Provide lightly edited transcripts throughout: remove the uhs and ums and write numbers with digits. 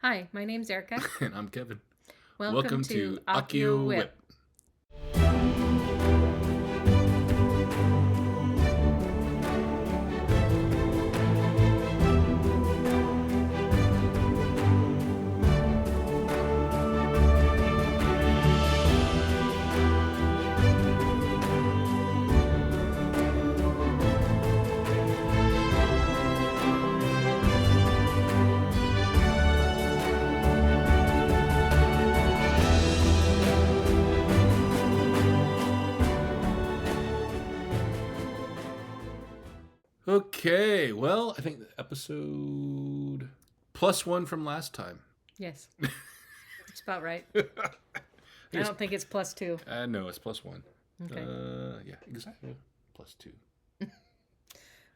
Hi, my name's Erica. And I'm Kevin. Welcome to Accio Wip. Okay, well, I think the episode +1 from last time. Yes. It's about right. I don't think it's +2. No, it's +1. Okay. Yeah, exactly. +2.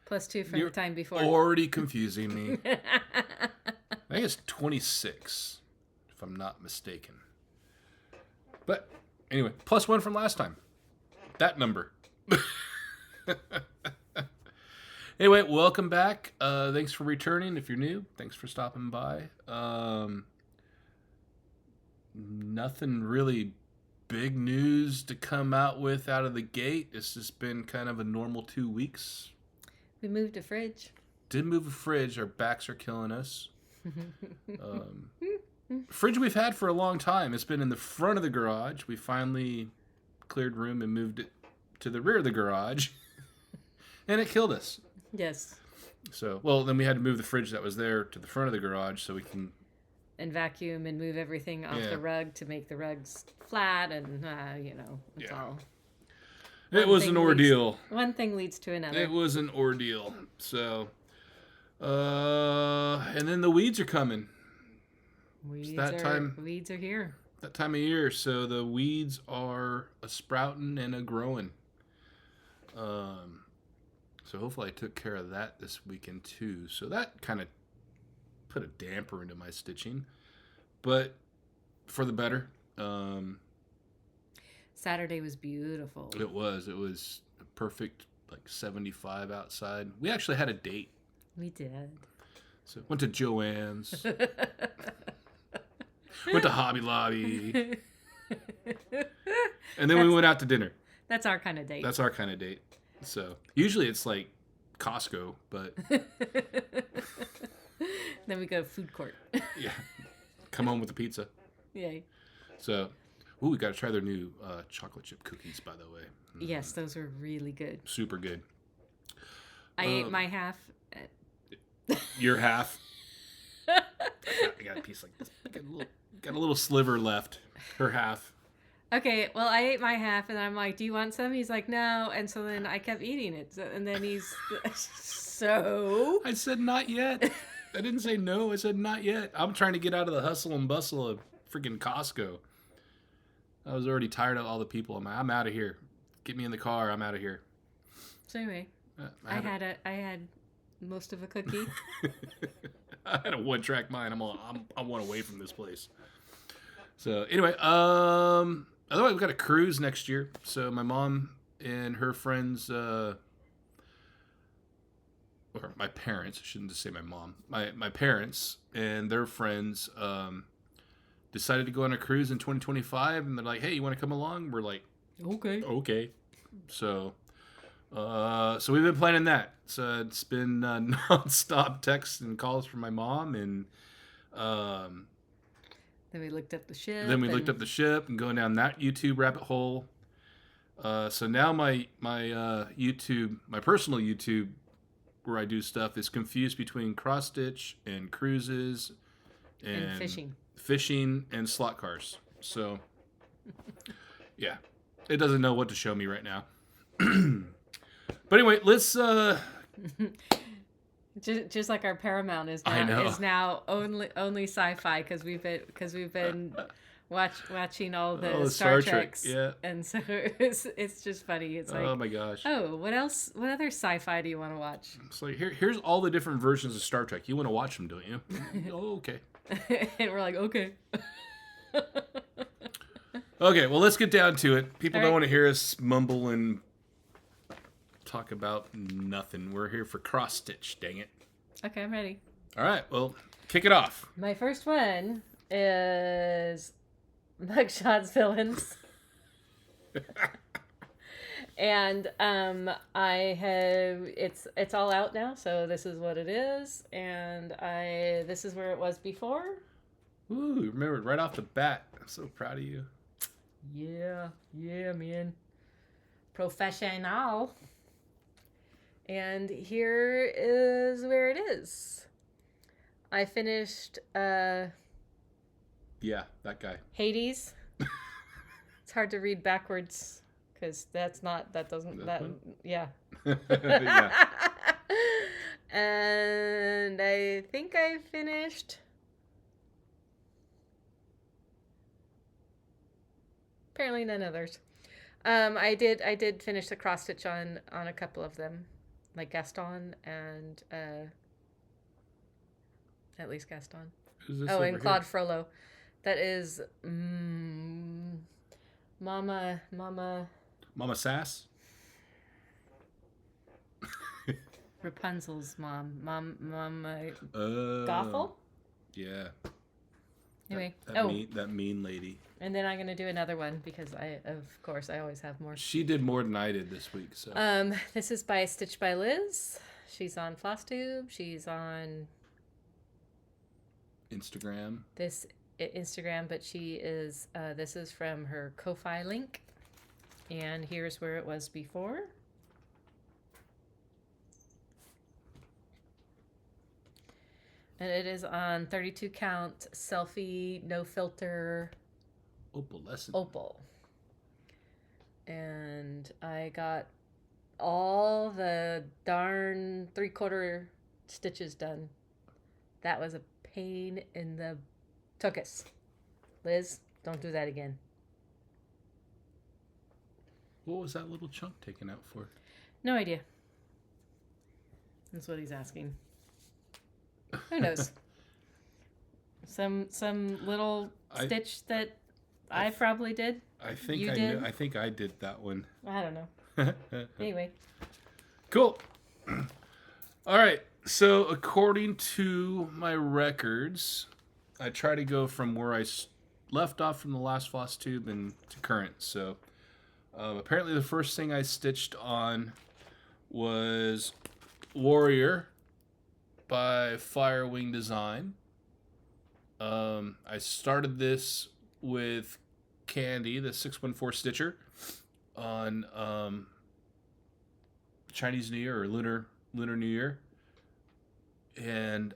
+2 from You're the time before. already confusing me. I think it's 26, if I'm not mistaken. But anyway, +1 from last time. That number. Anyway, welcome back. Thanks for returning. If you're new, thanks for stopping by. Nothing really big news to come out with out of the gate. It's just been kind of a normal 2 weeks. We moved a fridge. Did move a fridge. Our backs are killing us. Fridge we've had for a long time. It's been in the front of the garage. We finally cleared room and moved it to the rear of the garage. And it killed us. Yes. So, well, then we had to move the fridge that was there to the front of the garage so we can... And vacuum and move everything off the rug to make the rugs flat and, it's all... It was an ordeal. One thing leads to another. It was an ordeal. So, and then the weeds are coming. Weeds are here. That time of year. So the weeds are a sprouting and a growing. So hopefully I took care of that this weekend too. So that kind of put a damper into my stitching, but for the better. Saturday was beautiful. It was a perfect, like 75 outside. We actually had a date. We did. So went to Joann's. Went to Hobby Lobby. And then we went out to dinner. That's our kind of date. So usually it's like Costco, but then we go to food court. Yeah, come home with a pizza. Yay! So, we got to try their new chocolate chip cookies, by the way. Yes, those are really good. Super good. I ate my half. Your half. I got a piece like this. Got a little sliver left. Her half. Okay, well, I ate my half, and I'm like, do you want some? He's like, no. And so then I kept eating it. And then he's, so? I said, not yet. I didn't say no. I said, not yet. I'm trying to get out of the hustle and bustle of freaking Costco. I was already tired of all the people. I'm out of here. Get me in the car. I'm out of here. So anyway, I had most of a cookie. I had a one-track mind. I want away from this place. So anyway, otherwise, we've got a cruise next year. So my mom and her friends, or my parents, I shouldn't just say my mom, my parents and their friends decided to go on a cruise in 2025. And they're like, hey, you want to come along? We're like, okay. So we've been planning that. So it's been nonstop texts and calls from my mom. And then we looked up the ship. And going down that YouTube rabbit hole. So now my YouTube, my personal YouTube, where I do stuff, is confused between cross stitch and cruises and fishing and slot cars. So yeah, it doesn't know what to show me right now. But anyway, let's. Just like our Paramount is now only sci-fi because we've been watching all the Star Treks, and so it's just funny. It's like, oh my gosh, what else? What other sci-fi do you want to watch? It's like here's all the different versions of Star Trek. You want to watch them, don't you? Oh, okay. And we're like, okay. Okay, well, let's get down to it. People don't want to hear us mumble and talk about nothing. We're here for cross stitch, dang it. Okay, I'm ready. All right, well, kick it off. My first one is Mugshot's Villains. And I have it's all out now, so this is what it is, and this is where it was before. Ooh, you remembered right off the bat. I'm so proud of you. Yeah, man. Professional. And here is where it is. I finished yeah, that guy. Hades. It's hard to read backwards because yeah. Yeah. And I think I finished apparently none others. I did finish the cross stitch on a couple of them, like Gaston and at least Gaston. Who's this? Oh, and Claude Frollo. That is Mama Sass. Rapunzel's mom. Mama Gothel? Yeah. Anyway. That mean lady. And then I'm going to do another one because I always have more. She did more than I did this week. So. This is by Stitch by Liz. She's on Flosstube. She's on Instagram, but she is, this is from her Ko-Fi link. And here's where it was before. And it is on 32 count, Selfie, no filter, Opal. And I got all the darn 3/4 stitches done. That was a pain in the tuchus. Liz, don't do that again. What was that little chunk taken out for? No idea. That's what he's asking. Who knows? Some little stitch that I probably did. I think I did that one. I don't know. Anyway. Cool. All right. So according to my records, I try to go from where I left off from the last Flosstube and to current. So apparently the first thing I stitched on was Warrior by Firewing Design. I started this with Candy, the 614 Stitcher, on Chinese New Year or Lunar New Year. And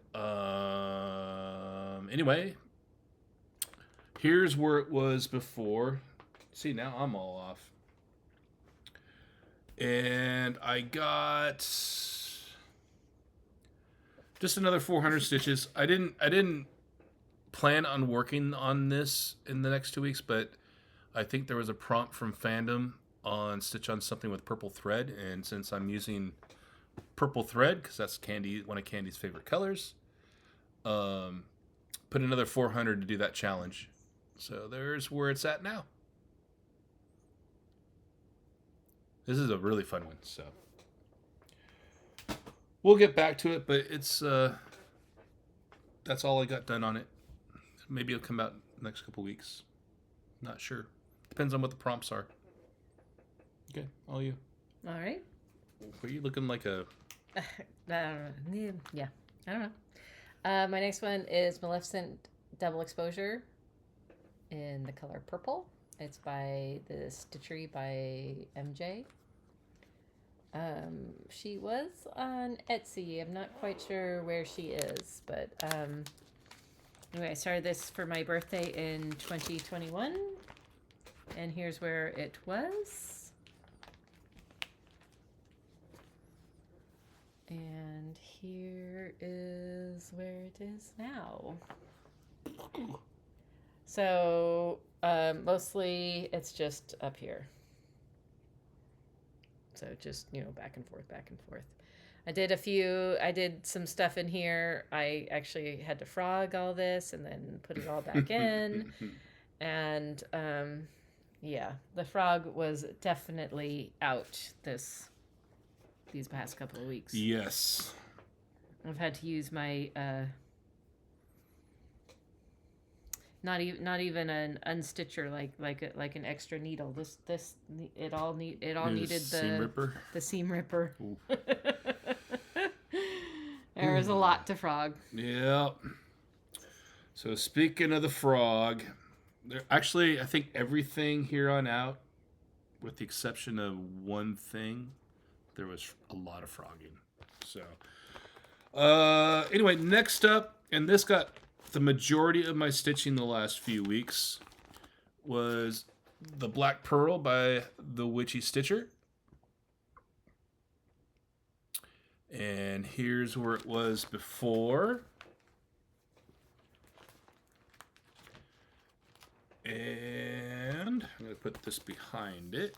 anyway, here's where it was before. See, now I'm all off. And I got just another 400 stitches. I didn't plan on working on this in the next 2 weeks, but I think there was a prompt from Fandom on stitch on something with purple thread, and since I'm using purple thread because that's one of Candy's favorite colors, put another 400 to do that challenge. So there's where it's at now. This is a really fun one, so we'll get back to it, but it's that's all I got done on it. Maybe it'll come out next couple weeks. Not sure. Depends on what the prompts are. Okay, all you. All right. Are you looking like a... I don't know. Yeah, I don't know. My next one is Maleficent Double Exposure in the color purple. It's by the Stitchery by MJ. She was on Etsy. I'm not quite sure where she is, but anyway, I started this for my birthday in 2021, and here's where it was. And here is where it is now. So mostly it's just up here. So just, back and forth, back and forth. I did some stuff in here. I actually had to frog all this and then put it all back in. And yeah, the frog was definitely out these past couple of weeks. Yes. I've had to use my not even an unstitcher like an extra needle. This it all needed seam ripper. The seam ripper. There was a lot to frog. Yeah. So speaking of the frog, actually I think everything here on out, with the exception of one thing, there was a lot of frogging. So anyway, next up, and this got the majority of my stitching the last few weeks, was the Black Pearl by the Witchy Stitcher. And here's where it was before. And I'm going to put this behind it.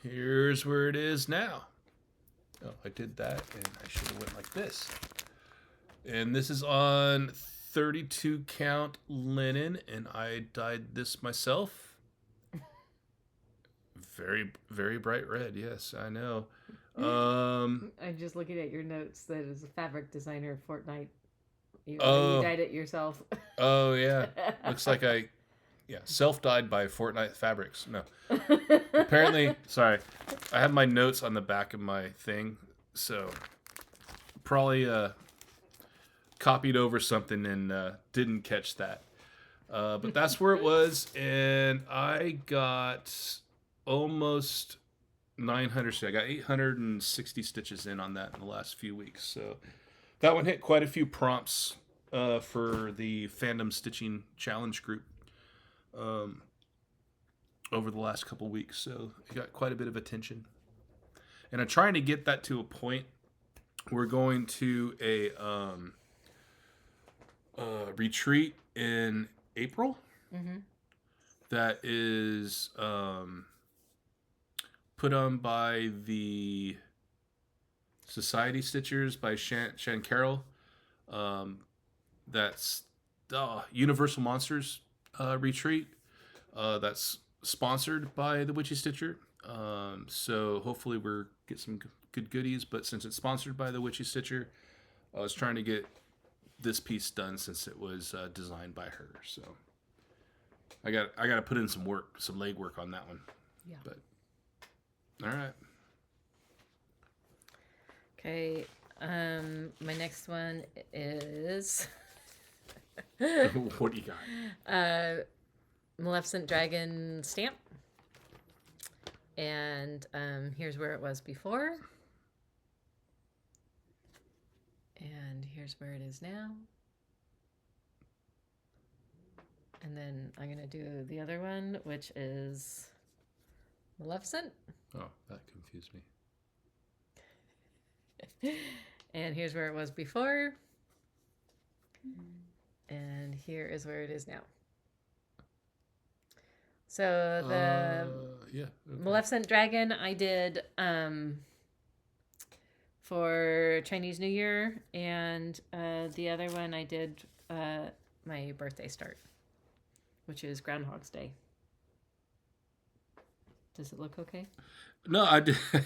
Here's where it is now. Oh, I did that, and I should have went like this. And this is on 32 count linen, and I dyed this myself. Very, very bright red. Yes, I know. I'm just looking at your notes. That is a fabric designer Fortnight. You dyed it yourself. Oh yeah, looks like self-dyed by Fortnight Fabrics. No, apparently, sorry, I have my notes on the back of my thing, so probably copied over something and didn't catch that. But that's where it was, and I got almost 900. I got 860 stitches in on that in the last few weeks. So that one hit quite a few prompts for the Fandom Stitching Challenge group over the last couple weeks. So it got quite a bit of attention. And I'm trying to get that to a point. We're going to a retreat in April. Mm-hmm. That is put on by the Society Stitchers by Shan Carroll. That's Universal Monsters retreat. That's sponsored by the Witchy Stitcher. So hopefully we'll get some good goodies. But since it's sponsored by the Witchy Stitcher, I was trying to get this piece done since it was designed by her. So I got to put in some leg work on that one. Yeah. But all right. Okay. My next one is What do you got? Maleficent Dragon stamp. And here's where it was before. And here's where it is now. And then I'm going to do the other one, which is Maleficent. Oh, that confused me. And here's where it was before. And here is where it is now. So the Maleficent Dragon I did for Chinese New Year, and the other one I did my birthday start, which is Groundhog's Day. Does it look okay? No, I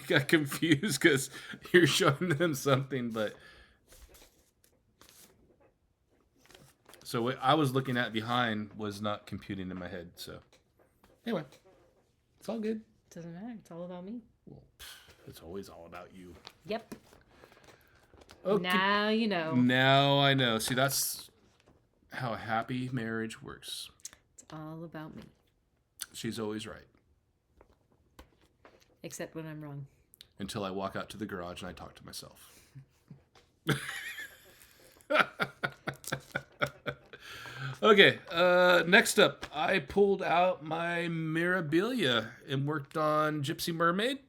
got confused because you're showing them something, but so what I was looking at behind was not computing in my head. So anyway, it's all good. Doesn't matter. It's all about me. Well, it's always all about you. Yep. Okay. Now you know. Now I know. See, that's how a happy marriage works. It's all about me. She's always right. Except when I'm wrong. Until I walk out to the garage and I talk to myself. Okay, next up, I pulled out my Mirabilia and worked on Gypsy Mermaid.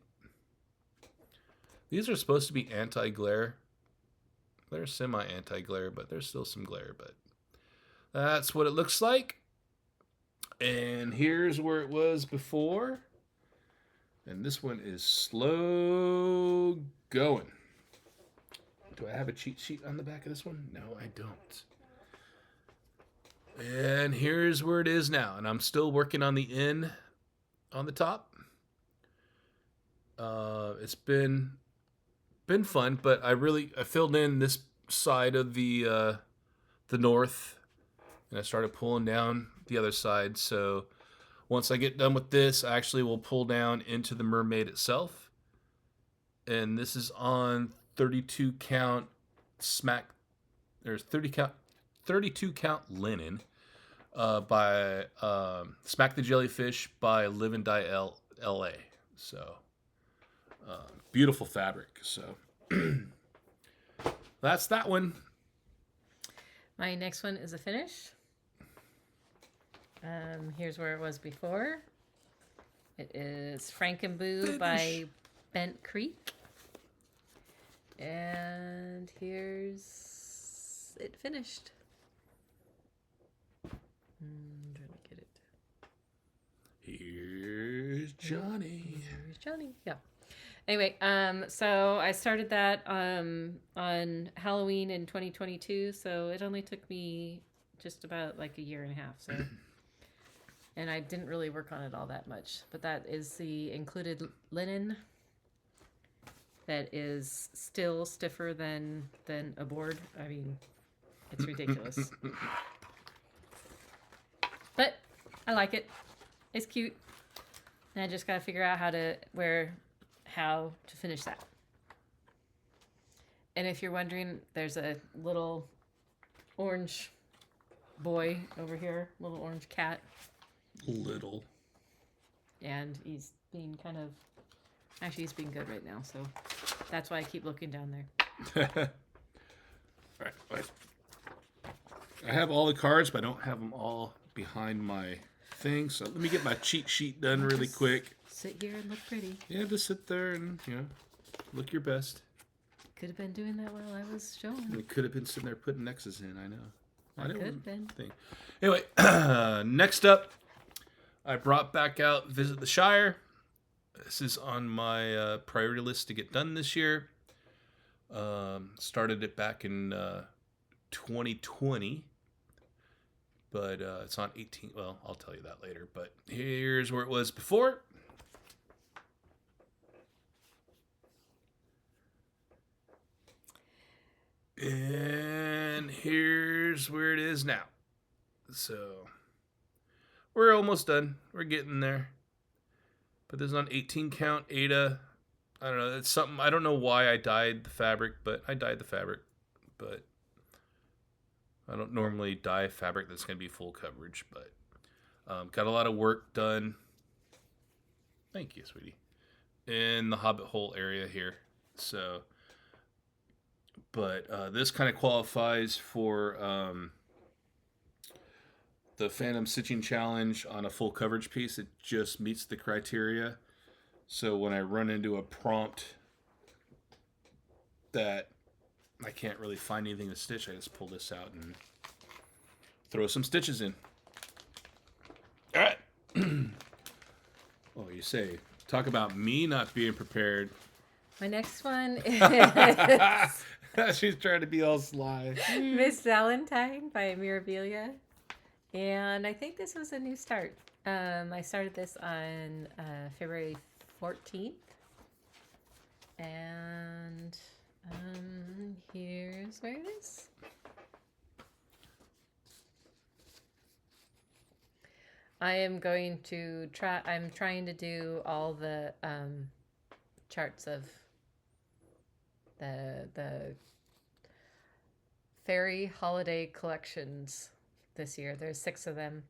These are supposed to be anti-glare. They're semi-anti-glare, but there's still some glare, but that's what it looks like. And here's where it was before. And this one is slow going. Do I have a cheat sheet on the back of this one? No, I don't. And here's where it is now. And I'm still working on the in on the top. It's been been fun, but I filled in this side of the north, and I started pulling down the other side. So once I get done with this, I actually will pull down into the mermaid itself. And this is on 32 count smack. There's 32 count linen by Smack the Jellyfish by Live and Die LA. So beautiful fabric. So that's that one. My next one is a finish. Here's where it was before. It is Frankenboo by Bent Creek. And here's it finished. I'm trying to get it. Here's Johnny. Here's Johnny. Yeah. Anyway, so I started that on Halloween in 2022, so it only took me just about like a year and a half. So, and I didn't really work on it all that much. But that is the included linen. That is still stiffer than a board. I mean, it's ridiculous. But I like it. It's cute. And I just got to figure out how to finish that. And if you're wondering, there's a little orange boy over here, little orange cat. Little. And he's being actually he's being good right now, so that's why I keep looking down there. All right. I have all the cards, but I don't have them all behind my thing. So let me get my cheat sheet done really quick. Sit here and look pretty. Yeah, just sit there and, look your best. Could have been doing that while I was showing. We could have been sitting there putting X's in, I know. I could have been. Anyway, next up, I brought back out Visit the Shire. This is on my priority list to get done this year. Started it back in 2020. But it's on 18. Well, I'll tell you that later. But here's where it was before. And here's where it is now. So we're almost done. We're getting there. But this is on 18 count Aida. I don't know. It's something. I don't know why I dyed the fabric, but I dyed the fabric. But I don't normally dye fabric that's going to be full coverage. But got a lot of work done. Thank you, sweetie. In the Hobbit Hole area here. So, but this kind of qualifies for the Phantom Stitching Challenge on a full coverage piece. It just meets the criteria. So when I run into a prompt that I can't really find anything to stitch, I just pull this out and throw some stitches in. All right. Oh, you say, talk about me not being prepared. My next one is She's trying to be all sly. Miss Valentine by Mirabilia. And I think this was a new start. I started this on February 14th. And here's where it is. I'm trying to do all the charts of the fairy holiday collections this year. There's 6 of them.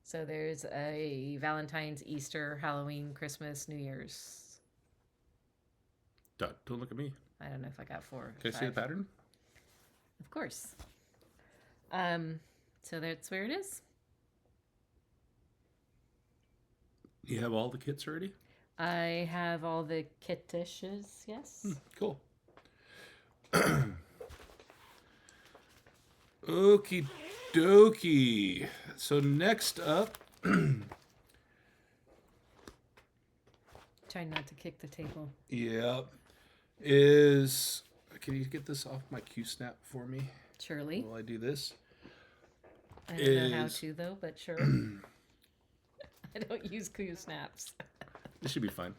So there's a Valentine's, Easter, Halloween, Christmas, New Year's. Don't look at me. I don't know if I got 4. Can I see the pattern? Of course. So that's where it is. You have all the kits already? I have all the kit dishes, yes. Cool. Okie dokie. So next up, Try not to kick the table. is... Can you get this off my Q-snap for me? Shirley. While I do this? I don't know how to, though, but sure. I don't use Q snaps. This should be fun.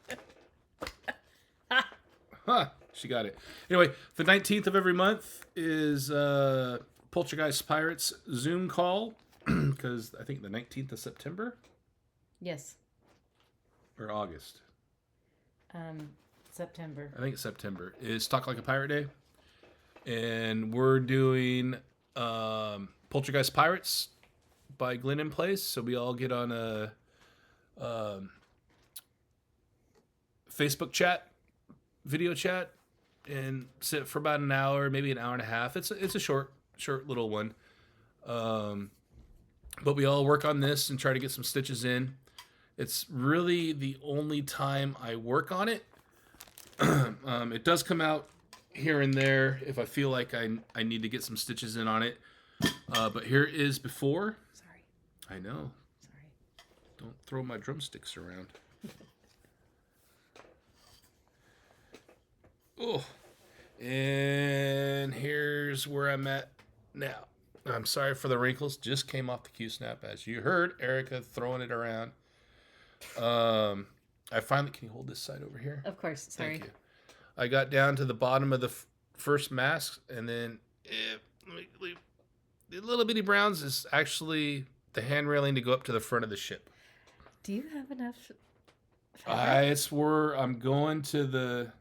Ha! She got it. Anyway, the 19th of every month is Poltergeist Pirates Zoom call, because I think the 19th of September Yes. or August. September. I think it's September. Is Talk Like a Pirate Day. And we're doing Poltergeist Pirates by Glenn in Place. So we all get on a Facebook chat, video chat, and sit for about an hour, maybe an hour and a half. It's a short little one. But we all work on this and try to get some stitches in. It's really the only time I work on it. It does come out here and there if I feel like I need to get some stitches in on it. But here is before. Sorry. I know. Sorry. Don't throw my drumsticks around. Oh. And here's where I'm at now. I'm sorry for the wrinkles. Just came off the Q-snap, as you heard Erica throwing it around. I finally... Can you hold this side over here? Of course. Sorry. Thank you. I got down to the bottom of the first mask, and then the little bitty browns is actually the hand railing to go up to the front of the ship. Do you have enough fabric? It's where I'm going to the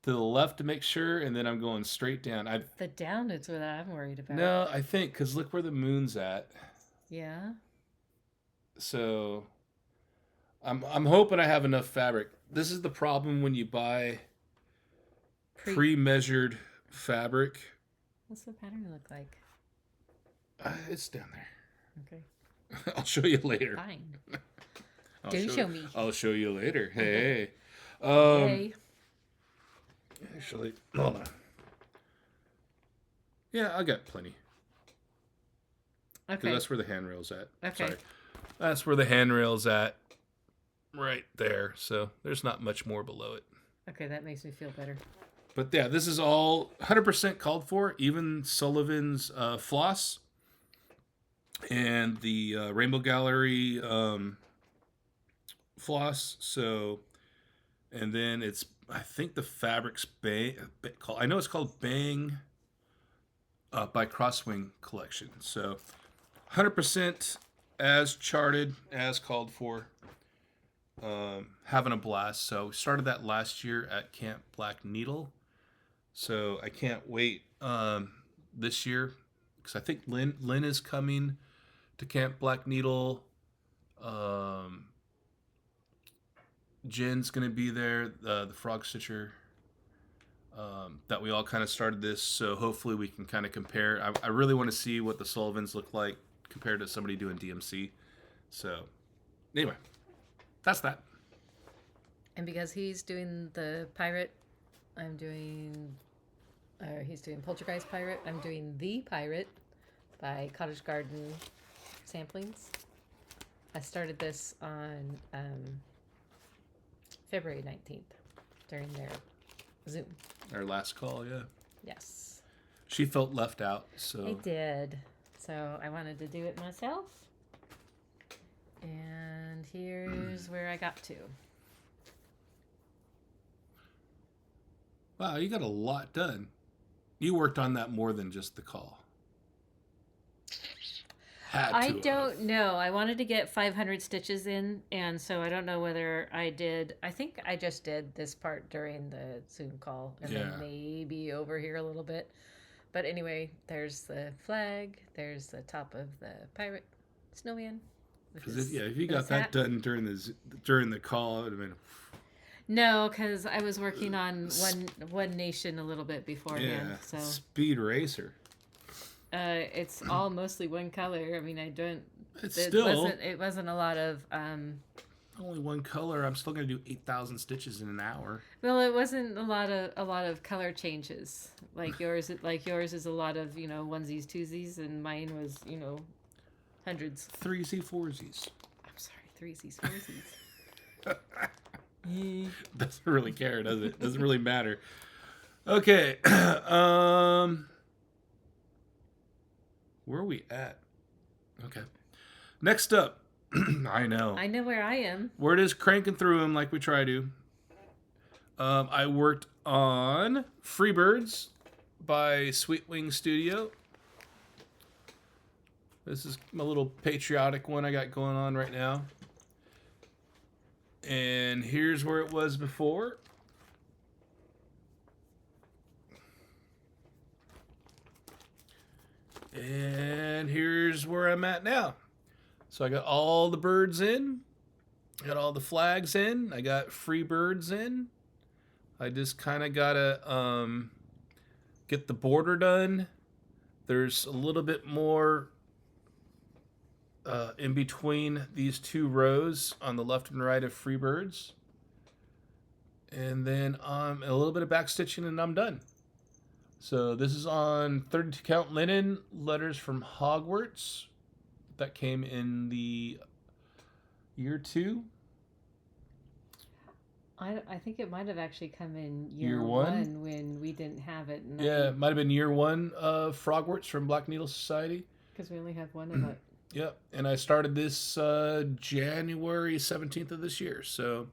left to make sure, and then I'm going straight down. The down is what I'm worried about. No, I think, because look where the moon's at. Yeah. So I'm hoping I have enough fabric. This is the problem when you buy pre-measured fabric. What's the pattern look like? It's down there. Okay. I'll show you later. Fine. Show me. I'll show you later. Hey. Yay. Actually, hold on. Yeah, I got plenty. Okay. That's where the handrail's at. Okay. Sorry. That's where the handrail's at. Right there. So there's not much more below it. Okay, that makes me feel better. But yeah, this is all 100% called for. Even Sullivan's floss and the Rainbow Gallery floss. So, and then it's, I think the fabric's I know it's called Bang by Crosswing Collection. So 100% as charted, as called for. Having a blast. So we started that last year at Camp Black Needle. So I can't wait this year, because I think Lynn is coming to Camp Black Needle. Jen's going to be there, the Frog Stitcher, that we all kind of started this. So hopefully we can kind of compare. I really want to see what the Sullivans look like compared to somebody doing DMC. So anyway, that's that. And because he's doing the pirate, I'm doing... he's doing Poltergeist Pirate. I'm doing The Pirate by Cottage Garden Samplings. I started this on February 19th during their Zoom. Our last call, yeah. Yes. She felt left out, so... I did. So I wanted to do it myself. And here's where I got to. Wow, you got a lot done. You worked on that more than just the call. I don't know. I wanted to get 500 stitches in, and so I don't know whether I did. I think I just did this part during the Zoom call, and then maybe over here a little bit. But anyway, there's the flag. There's the top of the pirate snowman. Because if you got that done during the call, it would have been... No, because I was working on one nation a little bit beforehand. Yeah, So Speed Racer. It's all mostly one color. I mean, it wasn't a lot of only one color. I'm still gonna do 8,000 stitches in an hour. Well, it wasn't a lot of color changes like yours. Like yours is a lot of onesies, twosies, and mine was hundreds. 3Z, 4Zs. I'm sorry, 3Zs, 4Zs. Doesn't really care, does it? Doesn't really matter. Okay. Where are we at? Okay. Next up. I know where I am. We're just cranking through them like we try to. I worked on Freebirds by Sweet Wing Studio. This is my little patriotic one I got going on right now. And here's where it was before. And here's where I'm at now. So I got all the birds in. I got all the flags in. I got free birds in. I just kind of got to get the border done. There's a little bit more in between these two rows on the left and right of free birds. And then a little bit of back stitching and I'm done. So this is on 32 count linen, letters from Hogwarts. That came in the year 2. I think it might have actually come in year one when we didn't have it. Yeah, it might have been year 1 of Frogwarts from Black Needle Society. Because we only have one of it. Yep, and I started this January 17th of this year. So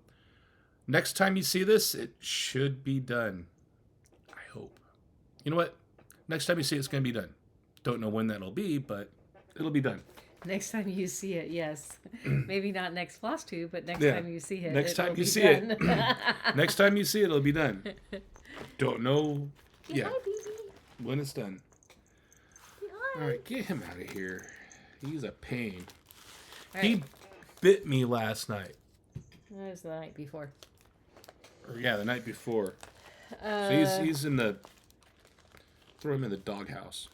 next time you see this, it should be done. I hope. You know what? Next time you see it, it's going to be done. Don't know when that'll be, but it'll be done. Next time you see it, yes. Maybe not next Flosstube, but next time you see it, next time you see done. it. Next time you see it, it'll be done. Don't know. Yeah. When it's done. All right, get him out of here. He's a pain. Right. He bit me last night. That was the night before. Or yeah, the night before. So he's in the. Throw him in the doghouse.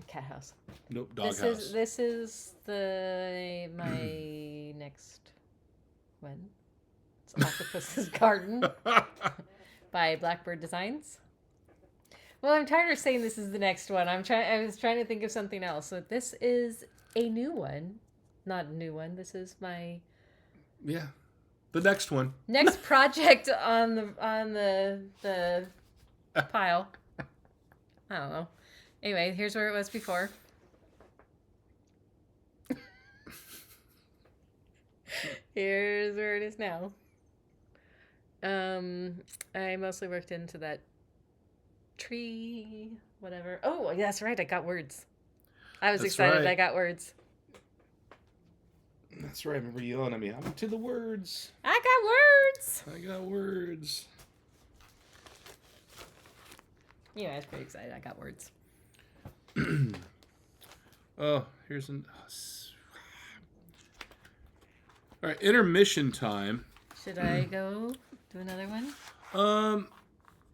Cat house. Nope, doghouse. This is my next one. It's Octopus's Garden by Blackbird Designs. Well, I'm tired of saying this is the next one. I was trying to think of something else. So this is a new one, not a new one. This is my the next one. Next project on the pile. I don't know. Anyway, here's where it was before. Here's where it is now. I mostly worked into that tree, whatever. Oh, that's right. I got words. I was excited. Right. I got words. That's right. I remember yelling at me. I'm to the words. I got words. I got words. Yeah, I was pretty excited. I got words. Oh, here's an. All right, intermission time. Should I go do another one?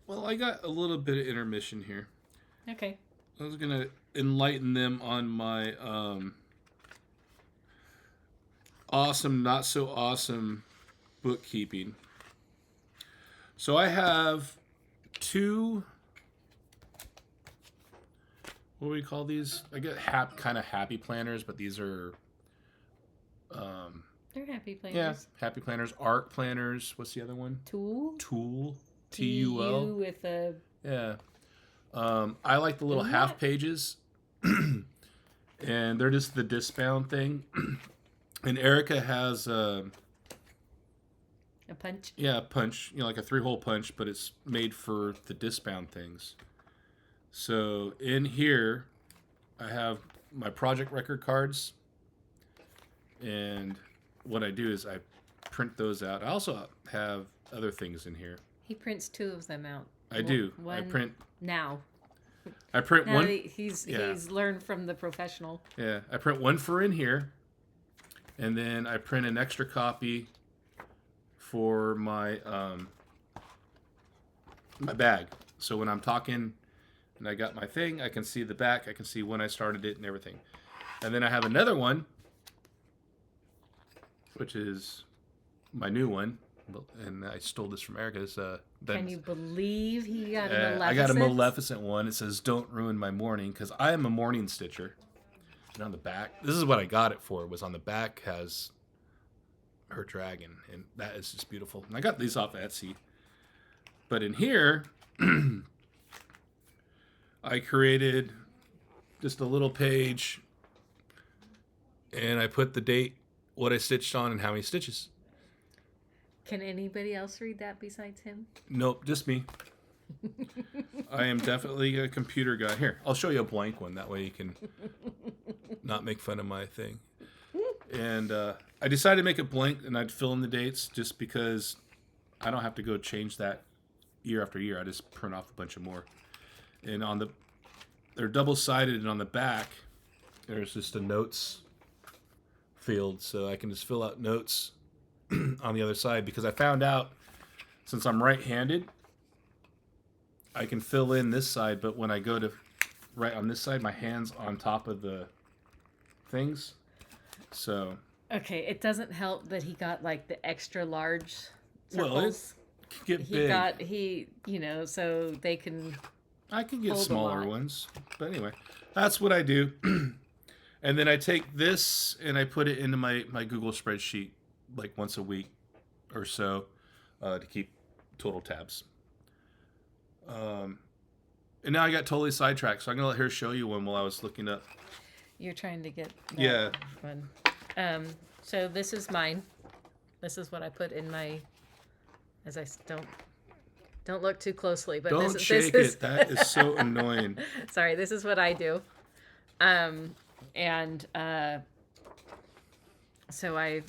Well, I got a little bit of intermission here. Okay. I was gonna enlighten them on my awesome, not so awesome bookkeeping. So I have 2. What do we call these? I get kind of happy planners, but these are they're happy planners. Yeah, happy planners, art planners. What's the other one? Tool. TUL. With a Yeah. I like the little half pages, and they're just the discbound thing. And Erica has a punch. Yeah, a punch. Like a 3-hole punch, but it's made for the discbound things. So in here, I have my project record cards, and what I do is I print those out. I also have other things in here. He prints 2 of them out. I do. One I print now. I print now one. He's learned from the professional. Yeah, I print one for in here, and then I print an extra copy for my my bag. So when I'm talking and I got my thing, I can see the back, I can see when I started it and everything. And then I have another one, which is my new one, and I stole this from Erica's. Can you believe he got a Maleficent? I got a Maleficent one. It says, "Don't ruin my morning," because I am a morning stitcher. And on the back, this is what I got it for, was on the back has her dragon, and that is just beautiful. And I got these off Etsy. But in here, I created just a little page, and I put the date, what I stitched on, and how many stitches. Can anybody else read that besides him? Nope, just me. I am definitely a computer guy. Here, I'll show you a blank one. That way you can not make fun of my thing. And I decided to make it blank, and I'd fill in the dates just because I don't have to go change that year after year. I just print off a bunch of more. And they're double-sided, and on the back, there's just a notes field, so I can just fill out notes on the other side, because I found out since I'm right-handed, I can fill in this side, but when I go to write on this side, my hand's on top of the things. So okay, it doesn't help that he got like the extra large circles. Well, it can get big. So they can. I can get smaller ones, but anyway, that's what I do. And then I take this and I put it into my Google spreadsheet like once a week or so to keep total tabs. And now I got totally sidetracked, so I'm gonna let her show you one while I was looking up. You're trying to get that one. So this is mine. This is what I put in my. As I don't look too closely, but don't shake it. That is so annoying. Sorry, this is what I do. So I,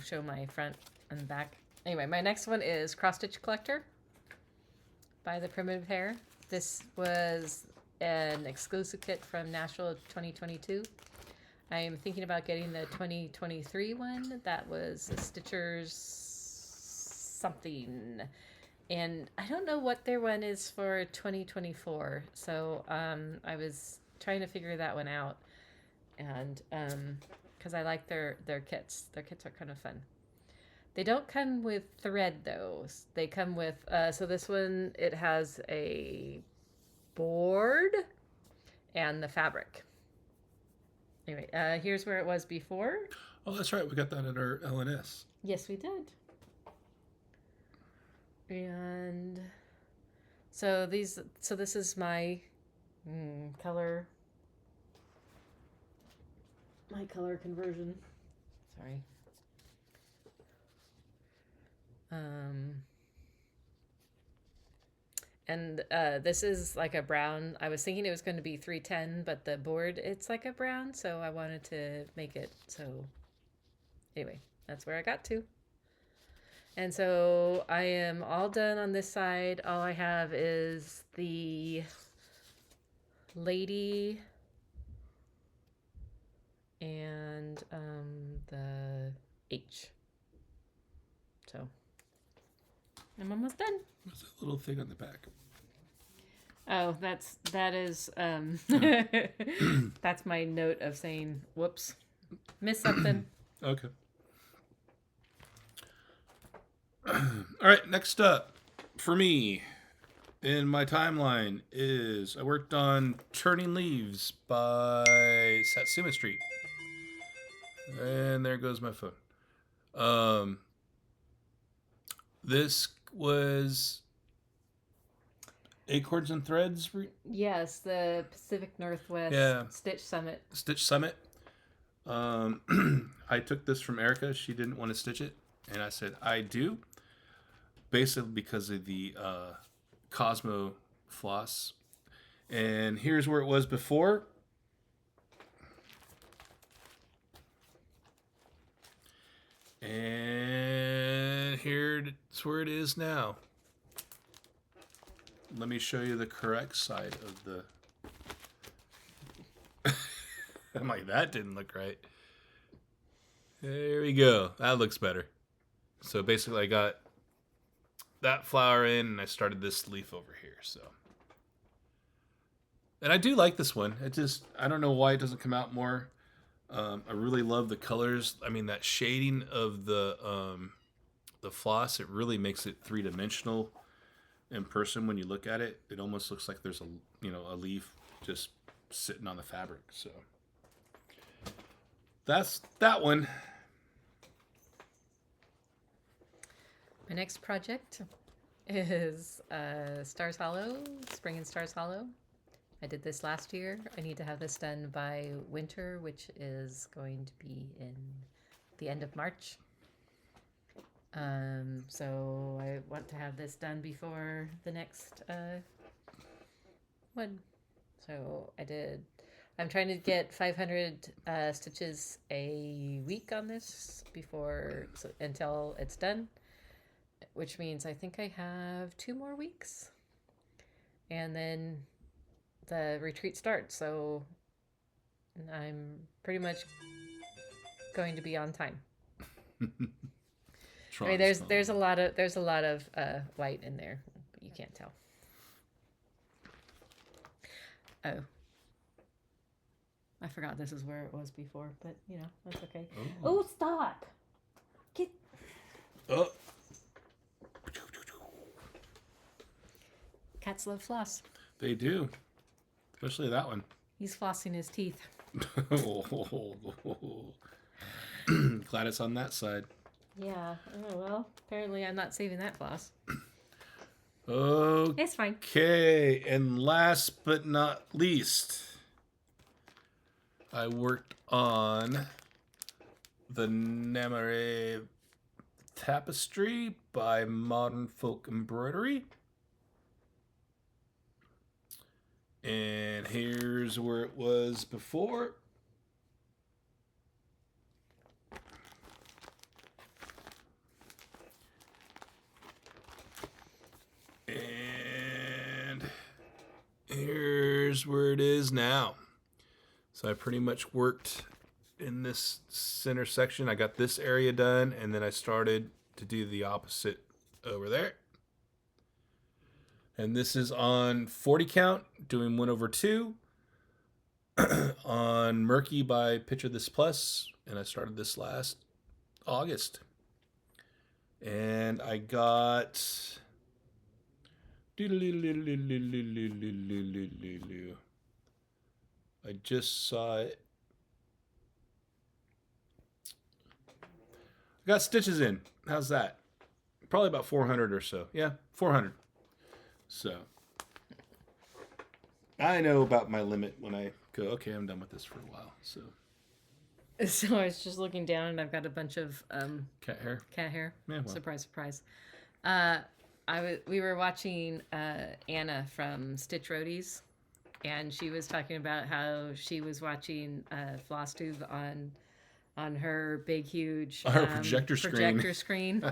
show my front and back. Anyway, my next one is Cross Stitch Collector by the Primitive Hare. This was an exclusive kit from Nashville 2022. I am thinking about getting the 2023 one. That was a Stitcher's something. And I don't know what their one is for 2024. So I was trying to figure that one out. And because I like their kits. Their kits are kind of fun. They don't come with thread, though. They come with... so this one, it has a board and the fabric. Anyway, here's where it was before. Oh, that's right. We got that at our LNS. Yes, we did. And so this is my color conversion. Sorry. And this is like a brown. I was thinking it was going to be 310, but the board, it's like a brown, so I wanted to make it so. Anyway, that's where I got to. And so I am all done on this side. All I have is the lady and the H. So I'm almost done. What's that little thing on the back? Oh, that is that's my note of saying whoops, missed something. Okay. All right, next up for me in my timeline is I worked on Turning Leaves by Satsuma Street. And there goes my phone. This was Acorns and Threads. Yes, the Pacific Northwest Stitch Summit. Stitch Summit. I took this from Erica. She didn't want to stitch it. And I said, I do. Basically because of the Cosmo floss. And here's where it was before. And here's where it is now. Let me show you the correct side of the... I'm like, that didn't look right. There we go. That looks better. So basically I got that flower in and I started this leaf over here. So, and I do like this one. It just, I don't know why it doesn't come out more. I really love the colors. I mean, that shading of the floss, it really makes it three-dimensional in person when you look at it. It almost looks like there's a leaf just sitting on the fabric. So that's that one. My next project is Stars Hollow, Spring and Stars Hollow. I did this last year. I need to have this done by winter, which is going to be in the end of March. So I want to have this done before the next one. So I'm trying to get 500 stitches a week on this until it's done, which means I think I have 2 more weeks. And then the retreat starts, so I'm pretty much going to be on time. I mean, there's a lot of white in there, but you can't tell. Oh, I forgot this is where it was before, but that's okay. Oh, stop! Get. Oh. Cats love floss. They do, especially that one. He's flossing his teeth. Glad it's on that side. Yeah. Oh, well, apparently I'm not saving that floss. Okay. It's fine. Okay, and last but not least, I worked on the Namare Tapestry by Modern Folk Embroidery. And here's where it was before. And here's where it is now. So I pretty much worked in this center section. I got this area done, and then I started to do the opposite over there. And this is on 40 count, doing 1/2 on Murky by Picture This Plus, and I started this last August. And I got I just saw it. I got stitches in. How's that? Probably about 400 or so. Yeah, 400. So I know about my limit when I go, okay, I'm done with this for a while. So I was just looking down, and I've got a bunch of cat hair. Yeah, well. Surprise, surprise. We were watching Anna from Stitch Roadies, and she was talking about how she was watching Flosstube on her big, huge projector screen.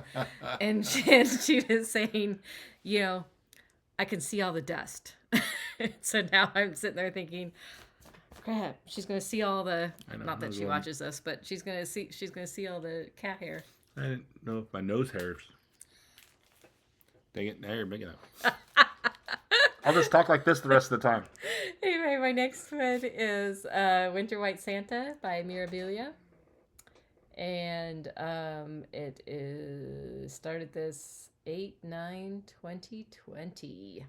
And she was saying, I can see all the dust. So now I'm sitting there thinking, crap, she's going to see all the, not that she watches this, but she's going to see all the cat hair. I didn't know if my nose hairs. Dang it, now you're big enough. I'll just talk like this the rest of the time. Anyway, my next one is Winter White Santa by Mirabilia. And it is started this 8/9/2020.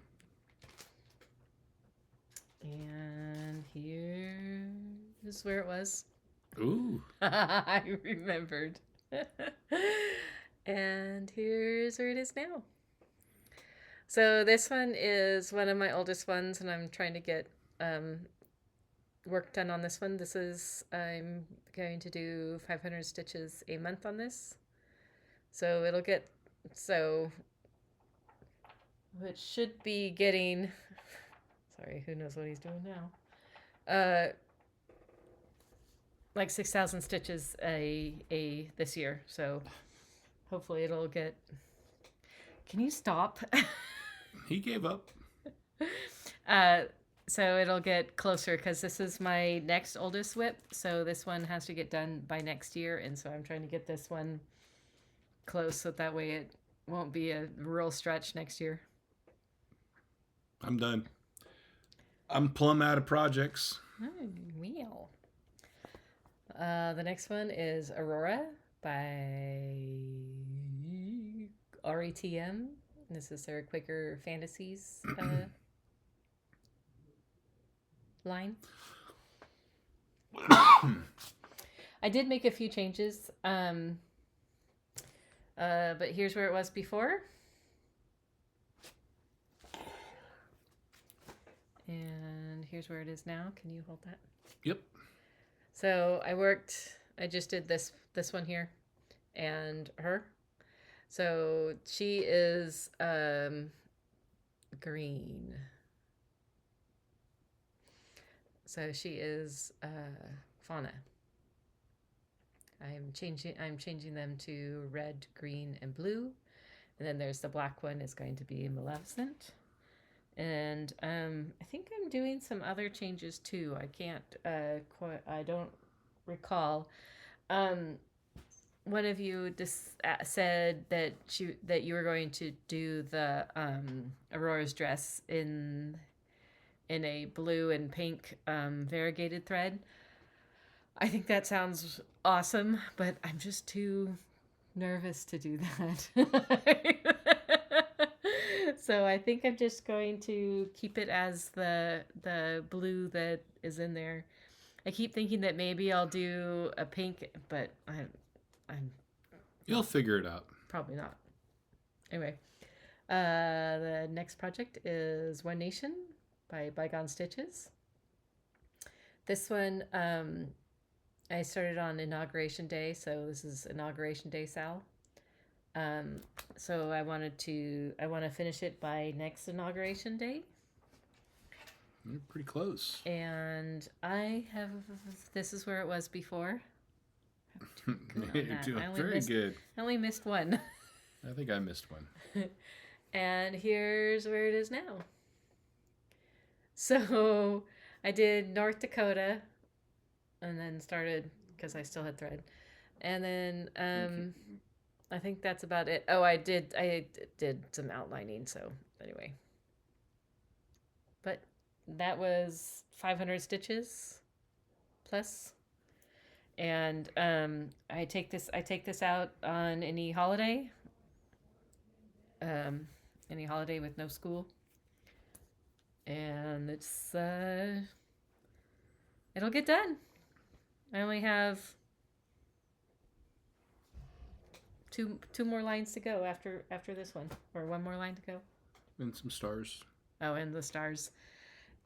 And here's where it was. Ooh. I remembered. And here's where it is now. So this one is one of my oldest ones, and I'm trying to get work done on this one. I'm going to do 500 stitches a month on this. So it should be getting, sorry, who knows what he's doing now. Like 6,000 stitches this year. So hopefully it'll get, can you stop? He gave up. So it'll get closer because this is my next oldest whip. So this one has to get done by next year. And so I'm trying to get this one close so that way it won't be a real stretch next year. I'm done. I'm plumb out of projects. Well. The next one is Aurora by Aury TM. This is their Quaker Fantasies line. I did make a few changes, but here's where it was before. And here's where it is now. Can you hold that? Yep. So I just did this one here and her. So she is green. So she is fauna. I'm changing them to red, green, and blue. And then there's the black one is going to be Maleficent. And I think I'm doing some other changes too. I can't I don't recall. One of you said that you were going to do the Aurora's dress in a blue and pink variegated thread. I think that sounds awesome, but I'm just too nervous to do that. So I think I'm just going to keep it as the blue that is in there. I keep thinking that maybe I'll do a pink, but I'm You'll figure it out. Probably not. Anyway, the next project is One Nation by ByGone Stitches. This one I started on Inauguration Day, so this is Inauguration Day, Sal. So I want to finish it by next Inauguration Day. You're pretty close. And this is where it was before. You're doing very good. I only missed one. I think I missed one. And here's where it is now. So I did North Dakota and then started because I still had thread. And then I think that's about it. Oh, I did some outlining, so anyway. But that was 500 stitches plus. And I take this out on any holiday. Any holiday with no school. And it's it'll get done. I only have two more lines to go after this one, or one more line to go. And some stars. Oh, and the stars.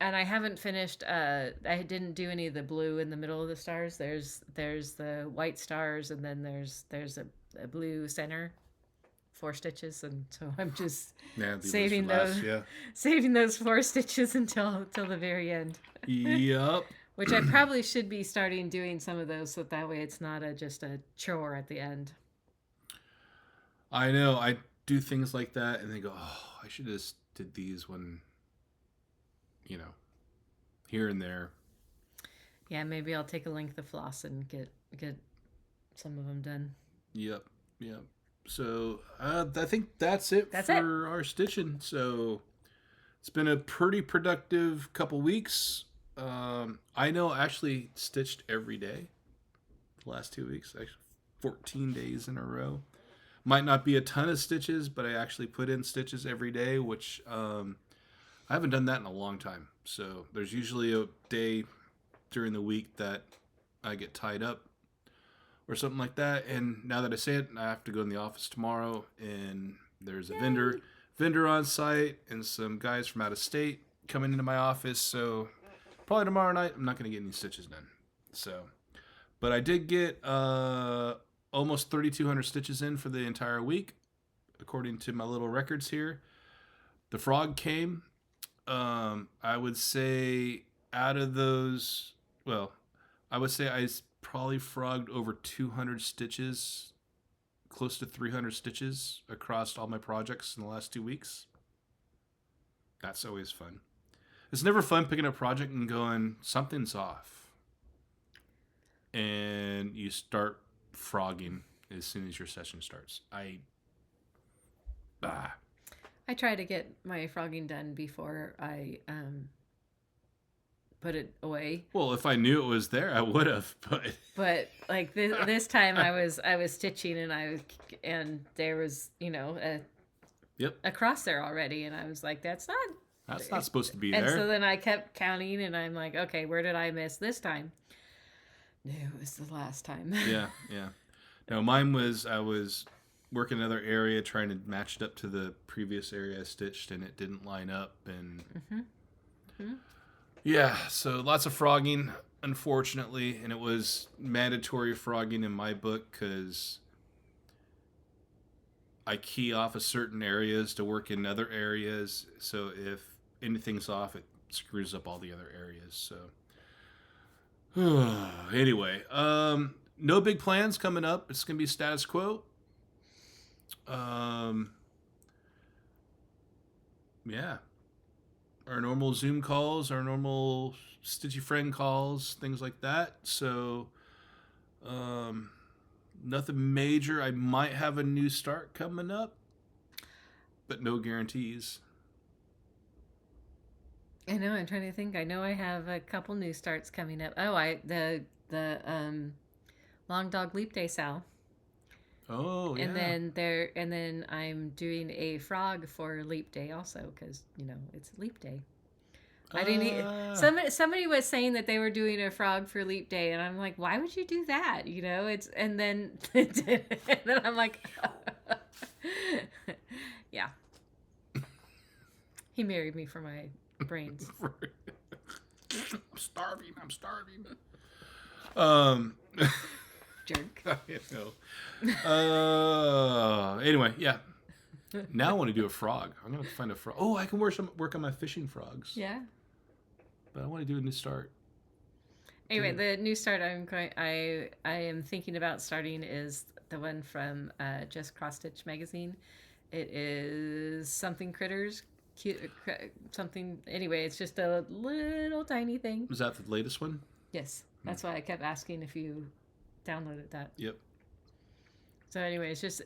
And I haven't finished. I didn't do any of the blue in the middle of the stars. There's the white stars, and then there's a blue center, 4 stitches, and so I'm just saving those 4 stitches until the very end. Yep. Which I probably should be starting doing some of those, so that way it's not just a chore at the end. I know. I do things like that, and they go, "Oh, I should have just did these when, here and there." Yeah, maybe I'll take a length of floss and get some of them done. Yep. So I think that's it for our stitching. So it's been a pretty productive couple weeks. I know I actually stitched every day the last 2 weeks, actually 14 days in a row. Might not be a ton of stitches, but I actually put in stitches every day, which I haven't done that in a long time. So there's usually a day during the week that I get tied up or something like that. And now that I say it, I have to go in the office tomorrow, and there's a vendor on site and some guys from out of state coming into my office. So probably tomorrow night, I'm not going to get any stitches done. So, but I did get almost 3,200 stitches in for the entire week, according to my little records here. The frog came. I would say out of those, I would say I probably frogged over 200 stitches, close to 300 stitches across all my projects in the last 2 weeks. That's always fun. It's never fun picking up a project and going, something's off. And you start frogging as soon as your session starts. I try to get my frogging done before I put it away. Well, if I knew it was there, I would have. But like this time, I was stitching, and there was a cross there already, and I was like, that's not supposed to be there. And so then I kept counting, and I'm like, okay, where did I miss this time? No, it was the last time. Yeah. No, mine was, I was working another area trying to match it up to the previous area I stitched, and it didn't line up. And yeah, so lots of frogging, unfortunately, and it was mandatory frogging in my book because I key off of certain areas to work in other areas. So if anything's off, it screws up all the other areas. So anyway, no big plans coming up. It's gonna be status quo. Yeah, our normal Zoom calls, our normal Stitchy friend calls, things like that. So nothing major. I might have a new start coming up, but no guarantees. I know. I'm trying to think. I know I have a couple new starts coming up. Oh, the Long Dog Leap Day Sal. Oh, yeah. And then I'm doing a frog for Leap Day also because it's Leap Day. I didn't. Somebody was saying that they were doing a frog for Leap Day, and I'm like, why would you do that? And then I'm like, yeah. He married me for my brains. I'm starving. Jerk. I know. Anyway, yeah. Now I want to do a frog. I'm gonna find a frog. Oh, I can work on my fishing frogs. Yeah. But I want to do a new start. Anyway, the new start I am thinking about starting is the one from Just Cross Stitch magazine. It is something critters, cute something. Anyway, it's just a little tiny thing. Was that the latest one? Yes, that's why I kept asking if you downloaded that. Yep. So anyway, it's just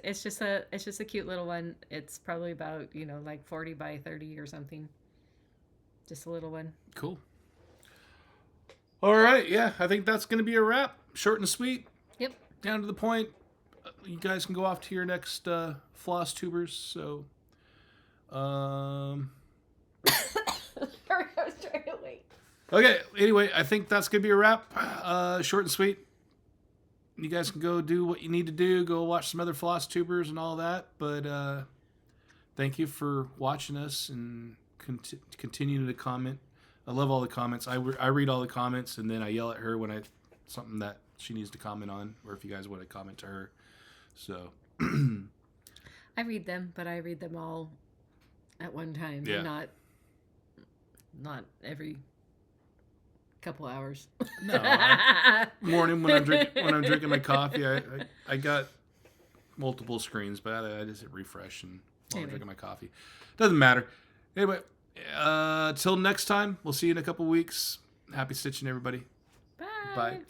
a cute little one. It's probably about like 40 by 30 or something. Just a little one. Cool. All right, yeah, I think that's going to be a wrap. Short and sweet. Yep. Down to the point. You guys can go off to your next floss tubers. So, Sorry, I was trying to wait. Okay. Anyway, I think that's going to be a wrap. Short and sweet. You guys can go do what you need to do. Go watch some other floss tubers and all that. But thank you for watching us and continuing to comment. I love all the comments. I read all the comments, and then I yell at her when something that she needs to comment on, or if you guys want to comment to her. So I read them, but I read them all at one time, yeah. not every couple hours. No, morning when I'm drinking my coffee, I got multiple screens, but I just hit refresh and while I'm drinking my coffee. Doesn't matter. Anyway. Till next time, we'll see you in a couple weeks. Happy stitching, everybody. Bye. Bye.